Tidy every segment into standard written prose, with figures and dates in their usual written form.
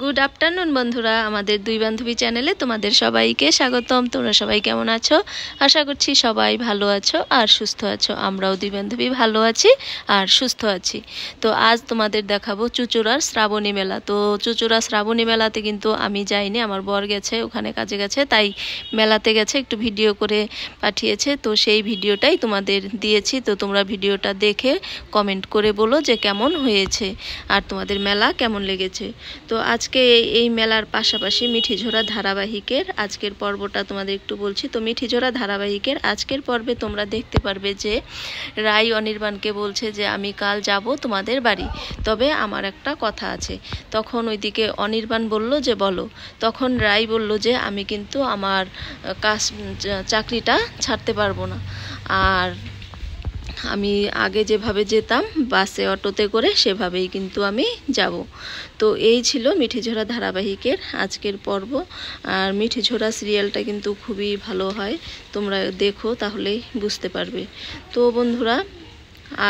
Good afternoon বন্ধুরা, আমাদের দুই বান্ধবী চ্যানেলে তোমাদের সবাইকে স্বাগতম। তোমরা সবাই কেমন আছো? আশা করছি সবাই ভালো আছো আর সুস্থ আছো। আমরাও দুই বান্ধবী ভালো আছি আর সুস্থ আছি। তো আজ তোমাদের দেখাবো চুঁচুড়ার শ্রাবণী মেলা। তো চুঁচুড়া শ্রাবণী মেলাতে কিন্তু আমি যাইনি, আমার বর গেছে, ওখানে কাজে গেছে, তাই মেলাতে গেছে, একটু ভিডিও করে পাঠিয়েছে। তো সেই ভিডিওটাই তোমাদের দিয়েছি। তো তোমরা ভিডিওটা দেখে কমেন্ট করে বলো যে কেমন হয়েছে আর তোমাদের মেলা কেমন লেগেছে। তো আজকে এই মেলার পাশাপাশি মিঠিঝোড়া ধারাবাহিকের আজকের পর্বটা তোমাদের একটু বলছি। তো মিঠিঝোড়া ধারাবাহিকের আজকের পর্বে তোমরা দেখতে পারবে যে রাই অনির্বাণকে বলছে যে আমি কাল যাব তোমাদের বাড়ি, তবে আমার একটা কথা আছে। তখন ওইদিকে অনির্বাণ বলল যে বলো। তখন রাই বলল যে আমি কিন্তু আমার চাকরিটা ছাড়তে পারবো না, আর আমি আগে যেভাবে যেতাম বাসে অটোতে করে সেভাবেই কিন্তু আমি যাব। তো এই ছিল মিঠিঝোড়া ধারাবাহিকের আজকের পর্ব। আর মিঠিঝোড়া সিরিয়ালটা কিন্তু খুবই ভালো হয়, তোমরা দেখো তাহলেই বুঝতে পারবে। তো বন্ধুরা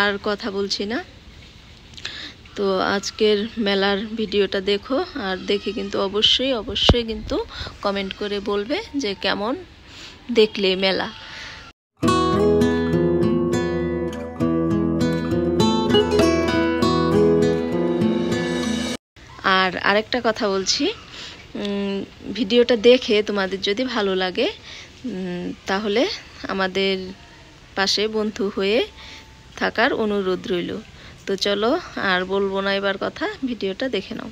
আর কথা বলছি না, তো আজকের মেলার ভিডিওটা দেখো আর দেখে কিন্তু অবশ্যই কিন্তু কমেন্ট করে বলবে যে কেমন দেখলে মেলা। আর আরেকটা কথা বলছি, ভিডিওটা দেখে তোমাদের যদি ভালো লাগে তাহলে আমাদের পাশে বন্ধু হয়ে থাকার অনুরোধ রইল। তো চলো আর বলবো না এবার কথা, ভিডিওটা দেখে নাও।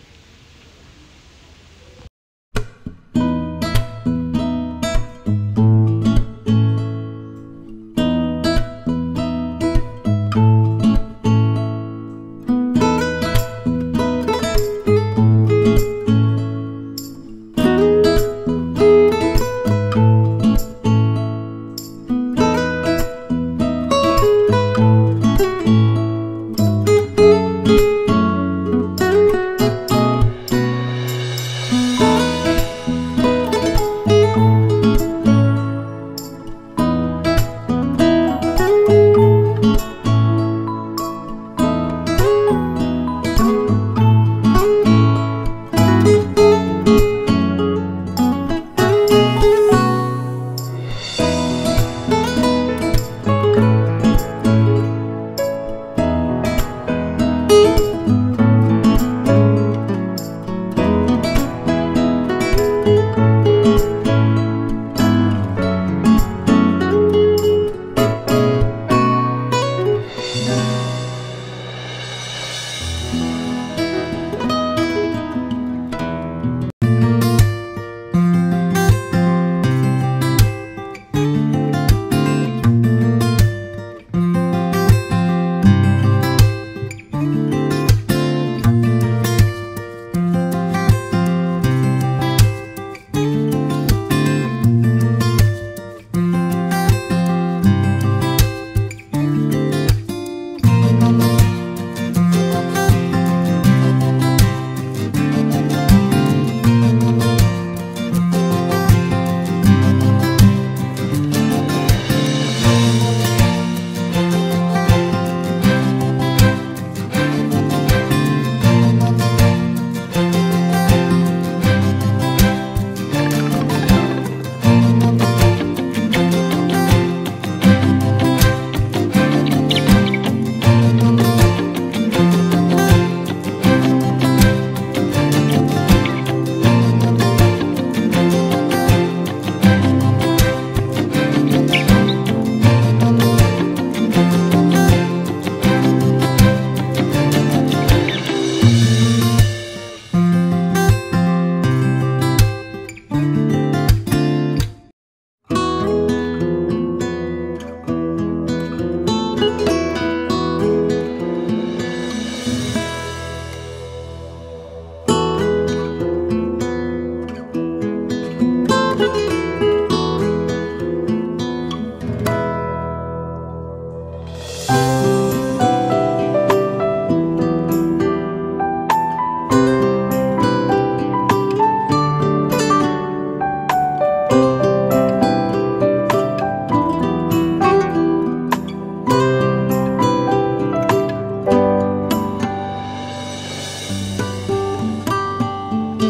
তো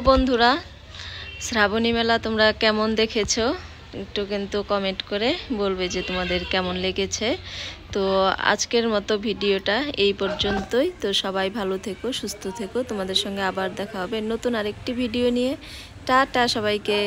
বন্ধুরা, শ্রাবণী মেলা তোমরা কেমন দেখেছো একটু কিন্তু কমেন্ট করে বলবে যে তোমাদের কেমন লেগেছে। তো আজকের মতো ভিডিওটা এই পর্যন্তই। তো সবাই ভালো থেকো, সুস্থ থেকো। তোমাদের সঙ্গে আবার দেখা হবে নতুন আরেকটি ভিডিও নিয়ে। টাটা সবাইকে।